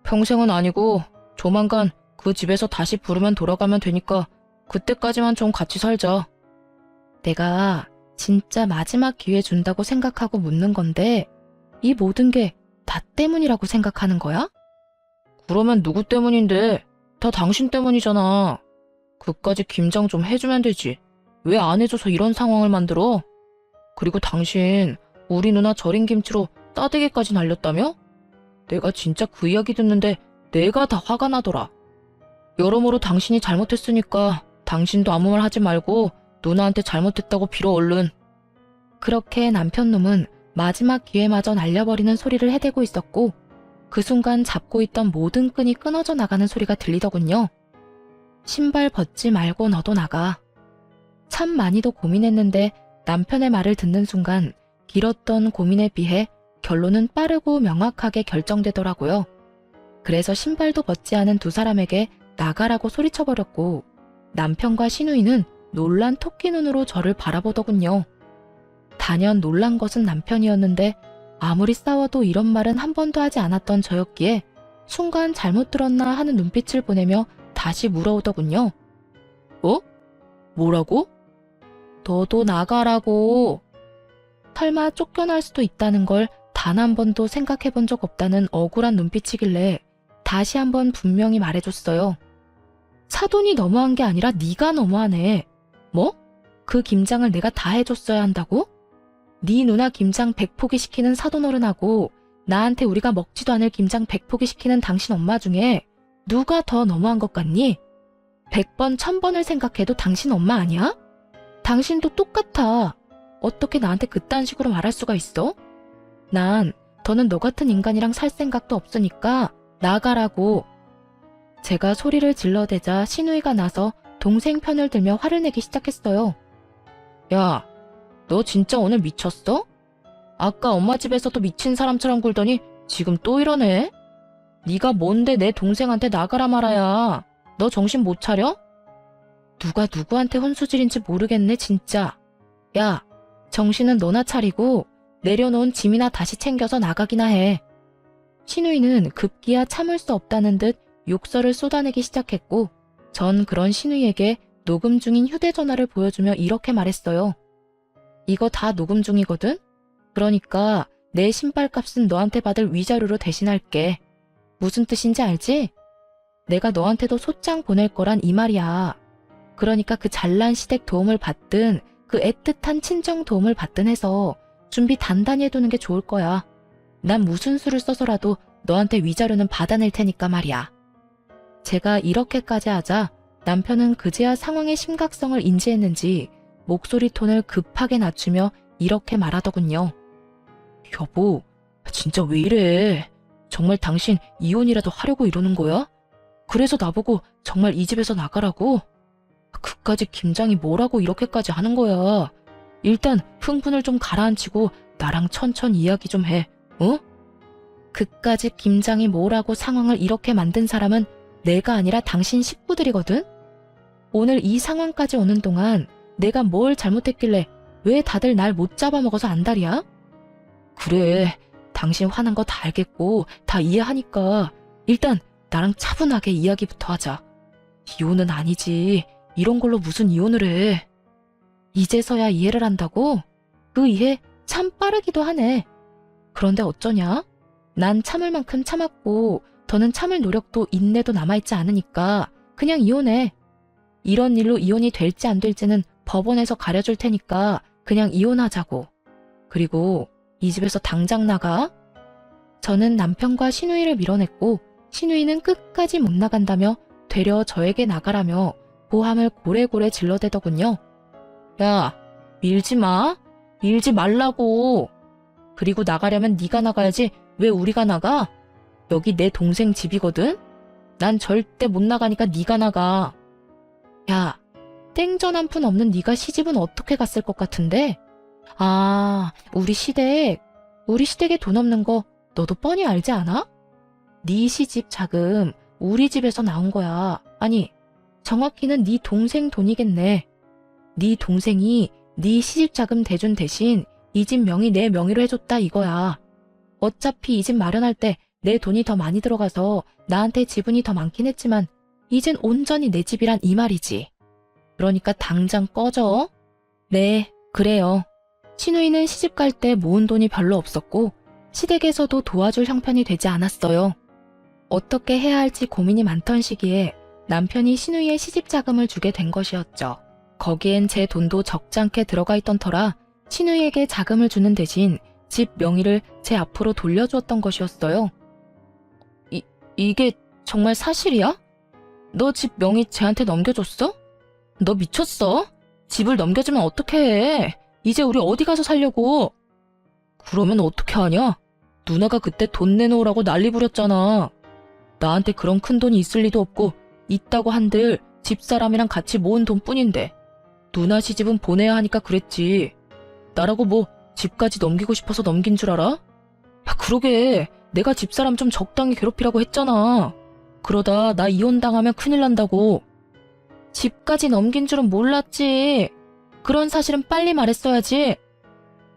평생은 아니고 조만간 그 집에서 다시 부르면 돌아가면 되니까 그때까지만 좀 같이 살자. 내가 진짜 마지막 기회 준다고 생각하고 묻는 건데 이 모든 게 나 때문이라고 생각하는 거야? 그러면 누구 때문인데? 다 당신 때문이잖아. 그까지 김장 좀 해주면 되지. 왜 안 해줘서 이런 상황을 만들어? 그리고 당신 우리 누나 절인 김치로 따대기까지 날렸다며? 내가 진짜 그 이야기 듣는데 내가 다 화가 나더라. 여러모로 당신이 잘못했으니까 당신도 아무 말 하지 말고 누나한테 잘못했다고 빌어 얼른. 그렇게 남편놈은 마지막 기회마저 날려버리는 소리를 해대고 있었고 그 순간 잡고 있던 모든 끈이 끊어져 나가는 소리가 들리더군요. 신발 벗지 말고 너도 나가. 참 많이도 고민했는데 남편의 말을 듣는 순간 길었던 고민에 비해 결론은 빠르고 명확하게 결정되더라고요. 그래서 신발도 벗지 않은 두 사람에게 나가라고 소리쳐버렸고 남편과 신우이는 놀란 토끼 눈으로 저를 바라보더군요. 단연 놀란 것은 남편이었는데 아무리 싸워도 이런 말은 한 번도 하지 않았던 저였기에 순간 잘못 들었나 하는 눈빛을 보내며 다시 물어오더군요. 어? 뭐라고? 너도 나가라고. 설마 쫓겨날 수도 있다는 걸 단 한 번도 생각해 본 적 없다는 억울한 눈빛이길래 다시 한번 분명히 말해줬어요. 사돈이 너무한 게 아니라 네가 너무하네. 뭐? 그 김장을 내가 다 해줬어야 한다고? 네 누나 김장 100포기 시키는 사돈어른하고 나한테 우리가 먹지도 않을 김장 100포기 시키는 당신 엄마 중에 누가 더 너무한 것 같니? 100번 1000번을 생각해도 당신 엄마 아니야? 당신도 똑같아. 어떻게 나한테 그딴 식으로 말할 수가 있어? 난 더는 너 같은 인간이랑 살 생각도 없으니까 나가라고. 제가 소리를 질러대자 신우이가 나서 동생 편을 들며 화를 내기 시작했어요. 야, 너 진짜 오늘 미쳤어? 아까 엄마 집에서도 미친 사람처럼 굴더니 지금 또 이러네? 네가 뭔데 내 동생한테 나가라 말아야. 너 정신 못 차려? 누가 누구한테 혼수질인지 모르겠네 진짜. 야, 정신은 너나 차리고 내려놓은 짐이나 다시 챙겨서 나가기나 해. 신우이는 급기야 참을 수 없다는 듯 욕설을 쏟아내기 시작했고 전 그런 신우이에게 녹음 중인 휴대전화를 보여주며 이렇게 말했어요. 이거 다 녹음 중이거든? 그러니까 내 신발값은 너한테 받을 위자료로 대신할게. 무슨 뜻인지 알지? 내가 너한테도 소장 보낼 거란 이 말이야. 그러니까 그 잘난 시댁 도움을 받든 그 애틋한 친정 도움을 받든 해서 준비 단단히 해두는 게 좋을 거야. 난 무슨 수를 써서라도 너한테 위자료는 받아낼 테니까 말이야. 제가 이렇게까지 하자 남편은 그제야 상황의 심각성을 인지했는지 목소리 톤을 급하게 낮추며 이렇게 말하더군요. 여보, 진짜 왜 이래? 정말 당신 이혼이라도 하려고 이러는 거야? 그래서 나보고 정말 이 집에서 나가라고? 그까짓 김장이 뭐라고 이렇게까지 하는 거야? 일단 흥분을 좀 가라앉히고 나랑 천천히 이야기 좀 해, 어? 그까짓 김장이 뭐라고 상황을 이렇게 만든 사람은 내가 아니라 당신 식구들이거든? 오늘 이 상황까지 오는 동안 내가 뭘 잘못했길래 왜 다들 날 못 잡아먹어서 안달이야? 그래, 당신 화난 거 다 알겠고 다 이해하니까 일단 나랑 차분하게 이야기부터 하자. 이혼은 아니지. 이런 걸로 무슨 이혼을 해. 이제서야 이해를 한다고? 그 이해 참 빠르기도 하네. 그런데 어쩌냐? 난 참을 만큼 참았고 더는 참을 노력도 인내도 남아있지 않으니까 그냥 이혼해. 이런 일로 이혼이 될지 안 될지는 법원에서 가려줄 테니까 그냥 이혼하자고. 그리고 이 집에서 당장 나가. 저는 남편과 신우이를 밀어냈고 신우이는 끝까지 못 나간다며 되려 저에게 나가라며 고함을 고래고래 질러대더군요. 야, 밀지 마. 밀지 말라고. 그리고 나가려면 네가 나가야지 왜 우리가 나가? 여기 내 동생 집이거든? 난 절대 못 나가니까 네가 나가. 야, 땡전 한 푼 없는 네가 시집은 어떻게 갔을 것 같은데? 아, 우리 시댁에 돈 없는 거 너도 뻔히 알지 않아? 네 시집 자금 우리 집에서 나온 거야. 아니, 정확히는 네 동생 돈이겠네. 네 동생이 네 시집 자금 대준 대신 이 집 명의 내 명의로 해줬다 이거야. 어차피 이 집 마련할 때 내 돈이 더 많이 들어가서 나한테 지분이 더 많긴 했지만 이젠 온전히 내 집이란 이 말이지. 그러니까 당장 꺼져. 네, 그래요. 신우이는 시집 갈 때 모은 돈이 별로 없었고 시댁에서도 도와줄 형편이 되지 않았어요. 어떻게 해야 할지 고민이 많던 시기에 남편이 신우이의 시집 자금을 주게 된 것이었죠. 거기엔 제 돈도 적잖게 들어가 있던 터라 신우이에게 자금을 주는 대신 집 명의를 제 앞으로 돌려주었던 것이었어요. 이게 정말 사실이야? 너 집 명의 쟤한테 넘겨줬어? 너 미쳤어? 집을 넘겨주면 어떡해 해? 이제 우리 어디 가서 살려고? 그러면 어떻게 하냐? 누나가 그때 돈 내놓으라고 난리 부렸잖아. 나한테 그런 큰 돈이 있을 리도 없고 있다고 한들 집사람이랑 같이 모은 돈뿐인데 누나 시집은 보내야 하니까 그랬지. 나라고 뭐 집까지 넘기고 싶어서 넘긴 줄 알아? 야, 그러게 내가 집사람 좀 적당히 괴롭히라고 했잖아. 그러다 나 이혼당하면 큰일 난다고. 집까지 넘긴 줄은 몰랐지. 그런 사실은 빨리 말했어야지.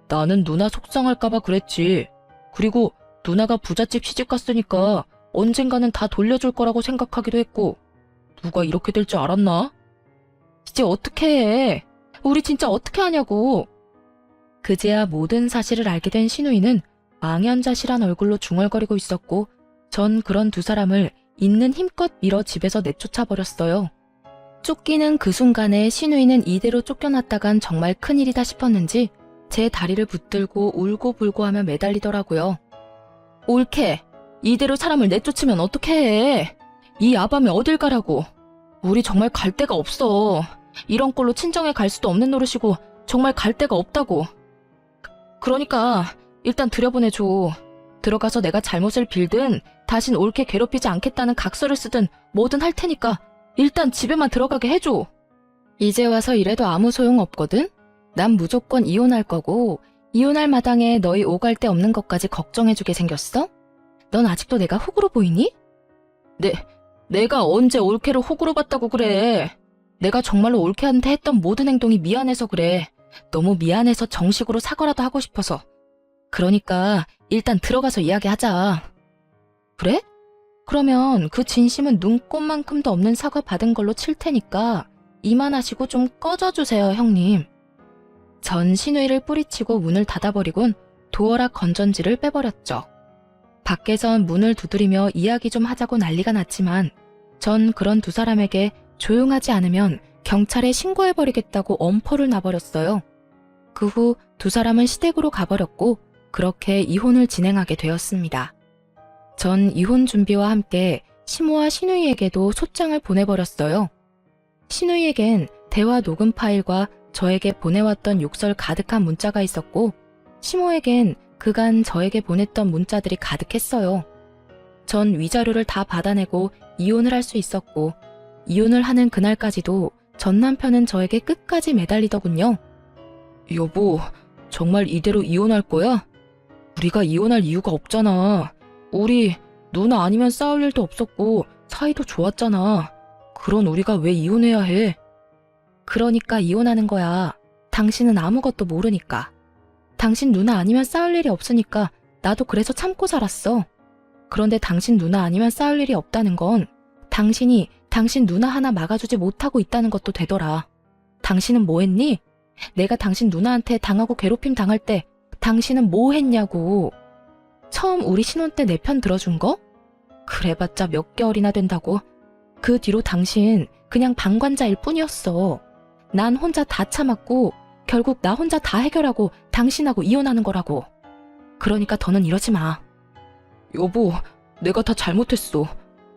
나는 누나 속상할까봐 그랬지. 그리고 누나가 부잣집 시집 갔으니까 언젠가는 다 돌려줄 거라고 생각하기도 했고 누가 이렇게 될 줄 알았나? 이제 어떻게 해? 우리 진짜 어떻게 하냐고. 그제야 모든 사실을 알게 된 신우이는 망연자실한 얼굴로 중얼거리고 있었고 전 그런 두 사람을 있는 힘껏 밀어 집에서 내쫓아버렸어요. 쫓기는 그 순간에 신우이는 이대로 쫓겨났다간 정말 큰일이다 싶었는지 제 다리를 붙들고 울고불고 하며 매달리더라고요. 옳게 이대로 사람을 내쫓으면 어떡해. 이 야밤에 어딜 가라고. 우리 정말 갈 데가 없어. 이런 꼴로 친정에 갈 수도 없는 노릇이고 정말 갈 데가 없다고. 그러니까 일단 들여보내줘. 들어가서 내가 잘못을 빌든 다신 옳게 괴롭히지 않겠다는 각서를 쓰든 뭐든 할 테니까 일단 집에만 들어가게 해줘. 이제 와서 이래도 아무 소용 없거든? 난 무조건 이혼할 거고 이혼할 마당에 너희 오갈 데 없는 것까지 걱정해주게 생겼어? 넌 아직도 내가 호구로 보이니? 내가 언제 올케를 호구로 봤다고 그래. 내가 정말로 올케한테 했던 모든 행동이 미안해서 그래. 너무 미안해서 정식으로 사과라도 하고 싶어서. 그러니까 일단 들어가서 이야기하자. 그래? 그러면 그 진심은 눈꼽만큼도 없는 사과 받은 걸로 칠 테니까 이만하시고 좀 꺼져주세요, 형님. 전 신우이를 뿌리치고 문을 닫아버리곤 도어락 건전지를 빼버렸죠. 밖에선 문을 두드리며 이야기 좀 하자고 난리가 났지만 전 그런 두 사람에게 조용하지 않으면 경찰에 신고해버리겠다고 엄포를 놔버렸어요. 그 후 두 사람은 시댁으로 가버렸고 그렇게 이혼을 진행하게 되었습니다. 전 이혼 준비와 함께 시모와 신우이에게도 소장을 보내버렸어요. 신우이에겐 대화 녹음 파일과 저에게 보내왔던 욕설 가득한 문자가 있었고 시모에겐 그간 저에게 보냈던 문자들이 가득했어요. 전 위자료를 다 받아내고 이혼을 할 수 있었고 이혼을 하는 그날까지도 전 남편은 저에게 끝까지 매달리더군요. 여보, 정말 이대로 이혼할 거야? 우리가 이혼할 이유가 없잖아. 우리 누나 아니면 싸울 일도 없었고 사이도 좋았잖아. 그런 우리가 왜 이혼해야 해? 그러니까 이혼하는 거야. 당신은 아무것도 모르니까. 당신 누나 아니면 싸울 일이 없으니까 나도 그래서 참고 살았어. 그런데 당신 누나 아니면 싸울 일이 없다는 건 당신이 당신 누나 하나 막아주지 못하고 있다는 것도 되더라. 당신은 뭐 했니? 내가 당신 누나한테 당하고 괴롭힘 당할 때 당신은 뭐 했냐고. 처음 우리 신혼 때 내 편 들어준 거? 그래봤자 몇 개월이나 된다고. 그 뒤로 당신 그냥 방관자일 뿐이었어. 난 혼자 다 참았고 결국 나 혼자 다 해결하고 당신하고 이혼하는 거라고. 그러니까 더는 이러지 마. 여보, 내가 다 잘못했어.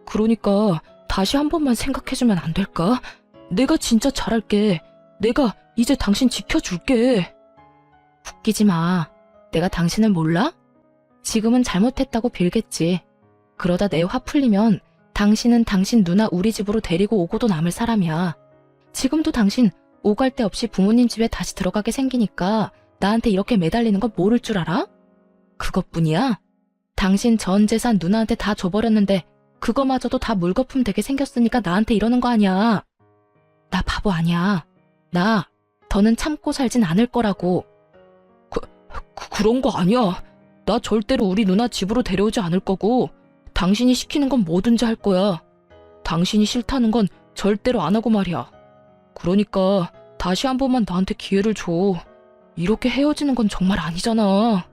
그러니까 다시 한 번만 생각해주면 안 될까? 내가 진짜 잘할게. 내가 이제 당신 지켜줄게. 웃기지 마. 내가 당신을 몰라? 지금은 잘못했다고 빌겠지. 그러다 내 화 풀리면 당신은 당신 누나 우리 집으로 데리고 오고도 남을 사람이야. 지금도 당신 오갈 데 없이 부모님 집에 다시 들어가게 생기니까 나한테 이렇게 매달리는 거 모를 줄 알아? 그것뿐이야? 당신 전 재산 누나한테 다 줘버렸는데 그거마저도 다 물거품 되게 생겼으니까 나한테 이러는 거 아니야. 나 바보 아니야. 나 더는 참고 살진 않을 거라고. 그런 거 아니야. 나 절대로 우리 누나 집으로 데려오지 않을 거고 당신이 시키는 건 뭐든지 할 거야. 당신이 싫다는 건 절대로 안 하고 말이야. 그러니까 다시 한 번만 나한테 기회를 줘. 이렇게 헤어지는 건 정말 아니잖아.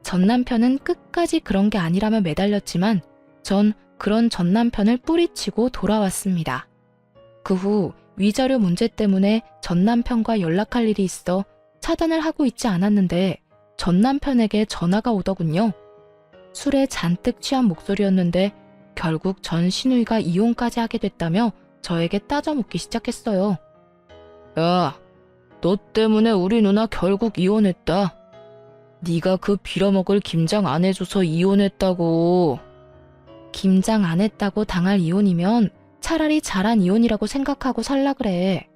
전 남편은 끝까지 그런 게 아니라며 매달렸지만 전 그런 전 남편을 뿌리치고 돌아왔습니다. 그 후 위자료 문제 때문에 전 남편과 연락할 일이 있어 차단을 하고 있지 않았는데 전 남편에게 전화가 오더군요. 술에 잔뜩 취한 목소리였는데 결국 전 시누이가 이혼까지 하게 됐다며 저에게 따져묻기 시작했어요. 야, 너 때문에 우리 누나 결국 이혼했다. 네가 그 빌어먹을 김장 안 해줘서 이혼했다고. 김장 안 했다고 당할 이혼이면 차라리 잘한 이혼이라고 생각하고 살라 그래.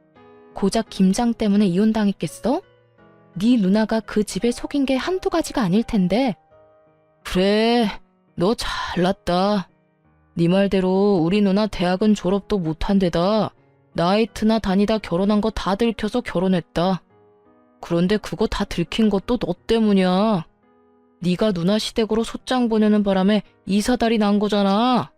고작 김장 때문에 이혼당했겠어? 네 누나가 그 집에 속인 게 한두 가지가 아닐 텐데. 그래, 너 잘났다. 네 말대로 우리 누나 대학은 졸업도 못한 데다 나이트나 다니다 결혼한 거 다 들켜서 결혼했다. 그런데 그거 다 들킨 것도 너 때문이야. 네가 누나 시댁으로 소장 보내는 바람에 이사달이 난 거잖아.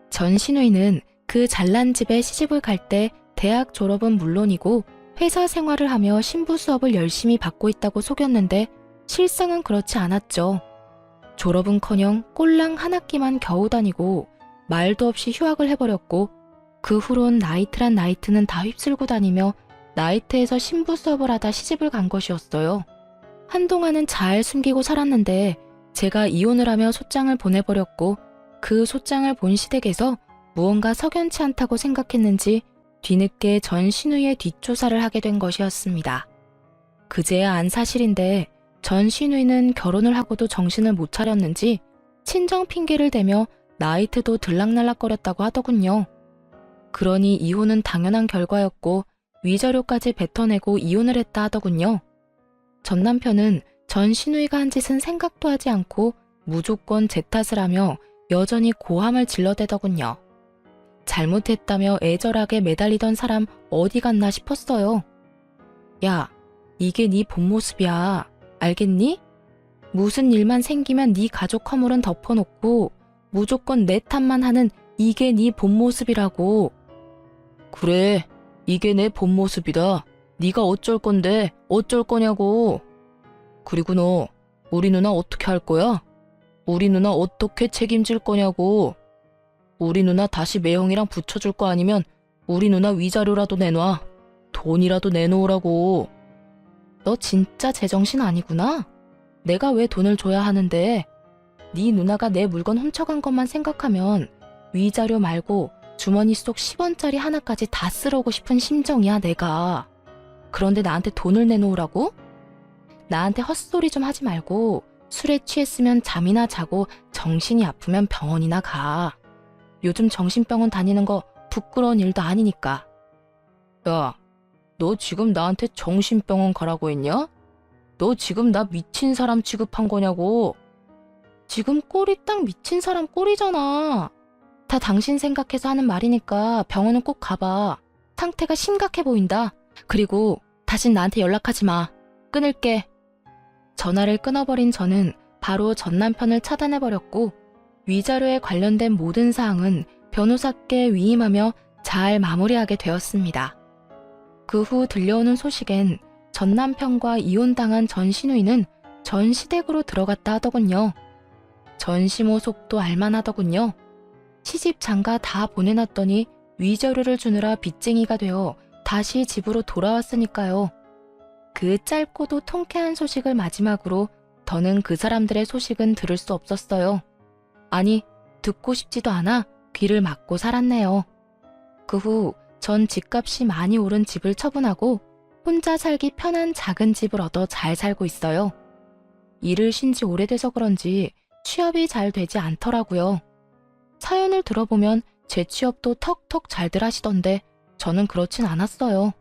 전 시누이는 그 잘난 집에 시집을 갈 때 대학 졸업은 물론이고 회사 생활을 하며 신부 수업을 열심히 받고 있다고 속였는데 실상은 그렇지 않았죠. 졸업은커녕 꼴랑 한 학기만 겨우 다니고 말도 없이 휴학을 해버렸고 그 후론 나이트란 나이트는 다 휩쓸고 다니며 나이트에서 신부 수업을 하다 시집을 간 것이었어요. 한동안은 잘 숨기고 살았는데 제가 이혼을 하며 소장을 보내버렸고 그 소장을 본 시댁에서 무언가 석연치 않다고 생각했는지 뒤늦게 전 신우의 뒷조사를 하게 된 것이었습니다. 그제야 안 사실인데 전 신우이는 결혼을 하고도 정신을 못 차렸는지 친정 핑계를 대며 나이트도 들락날락거렸다고 하더군요. 그러니 이혼은 당연한 결과였고 위자료까지 뱉어내고 이혼을 했다 하더군요. 전 남편은 전 신우이가 한 짓은 생각도 하지 않고 무조건 제 탓을 하며 여전히 고함을 질러대더군요. 잘못했다며 애절하게 매달리던 사람 어디 갔나 싶었어요. 야, 이게 네 본 모습이야. 알겠니? 무슨 일만 생기면 네 가족 허물은 덮어놓고 무조건 내 탓만 하는 이게 네 본 모습이라고. 그래, 이게 내 본 모습이다. 네가 어쩔 건데 어쩔 거냐고. 그리고 너 우리 누나 어떻게 할 거야? 우리 누나 어떻게 책임질 거냐고. 우리 누나 다시 매형이랑 붙여줄 거 아니면 우리 누나 위자료라도 내놔. 돈이라도 내놓으라고. 너 진짜 제정신 아니구나? 내가 왜 돈을 줘야 하는데? 네 누나가 내 물건 훔쳐간 것만 생각하면 위자료 말고 주머니 속 10원짜리 하나까지 다 쓸어오고 싶은 심정이야, 내가. 그런데 나한테 돈을 내놓으라고? 나한테 헛소리 좀 하지 말고 술에 취했으면 잠이나 자고 정신이 아프면 병원이나 가. 요즘 정신병원 다니는 거 부끄러운 일도 아니니까. 야, 너 지금 나한테 정신병원 가라고 했냐? 너 지금 나 미친 사람 취급한 거냐고. 지금 꼴이 딱 미친 사람 꼴이잖아. 다 당신 생각해서 하는 말이니까 병원은 꼭 가봐. 상태가 심각해 보인다. 그리고 다신 나한테 연락하지 마. 끊을게. 전화를 끊어버린 저는 바로 전 남편을 차단해버렸고 위자료에 관련된 모든 사항은 변호사께 위임하며 잘 마무리하게 되었습니다. 그 후 들려오는 소식엔 전 남편과 이혼당한 전 신우이는 전 시댁으로 들어갔다 하더군요. 전 시모 속도 알만하더군요. 시집 장가 다 보내놨더니 위자료를 주느라 빚쟁이가 되어 다시 집으로 돌아왔으니까요. 그 짧고도 통쾌한 소식을 마지막으로 더는 그 사람들의 소식은 들을 수 없었어요. 아니, 듣고 싶지도 않아 귀를 막고 살았네요. 그 후 전 집값이 많이 오른 집을 처분하고 혼자 살기 편한 작은 집을 얻어 잘 살고 있어요. 일을 쉰 지 오래돼서 그런지 취업이 잘 되지 않더라고요. 사연을 들어보면 제 취업도 턱턱 잘들 하시던데 저는 그렇진 않았어요.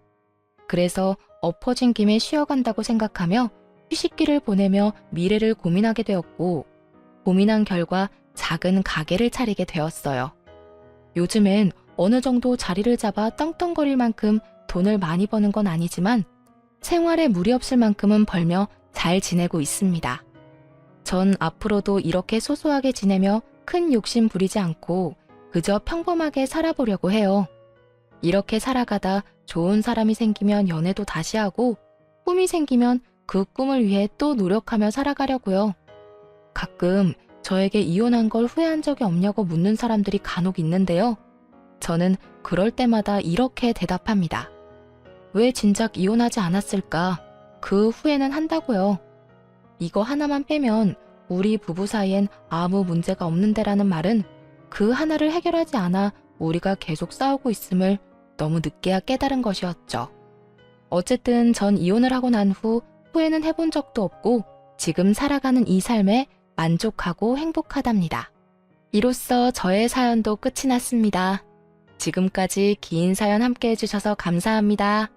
그래서 엎어진 김에 쉬어간다고 생각하며 휴식기를 보내며 미래를 고민하게 되었고 고민한 결과 작은 가게를 차리게 되었어요. 요즘엔 어느 정도 자리를 잡아 떵떵거릴 만큼 돈을 많이 버는 건 아니지만 생활에 무리 없을 만큼은 벌며 잘 지내고 있습니다. 전 앞으로도 이렇게 소소하게 지내며 큰 욕심 부리지 않고 그저 평범하게 살아보려고 해요. 이렇게 살아가다 좋은 사람이 생기면 연애도 다시 하고 꿈이 생기면 그 꿈을 위해 또 노력하며 살아가려고요. 가끔 저에게 이혼한 걸 후회한 적이 없냐고 묻는 사람들이 간혹 있는데요. 저는 그럴 때마다 이렇게 대답합니다. 왜 진작 이혼하지 않았을까? 그 후회는 한다고요. 이거 하나만 빼면 우리 부부 사이엔 아무 문제가 없는데라는 말은 그 하나를 해결하지 않아 우리가 계속 싸우고 있음을 너무 늦게야 깨달은 것이었죠. 어쨌든 전 이혼을 하고 난 후 후회는 해본 적도 없고 지금 살아가는 이 삶에 만족하고 행복하답니다. 이로써 저의 사연도 끝이 났습니다. 지금까지 긴 사연 함께 해주셔서 감사합니다.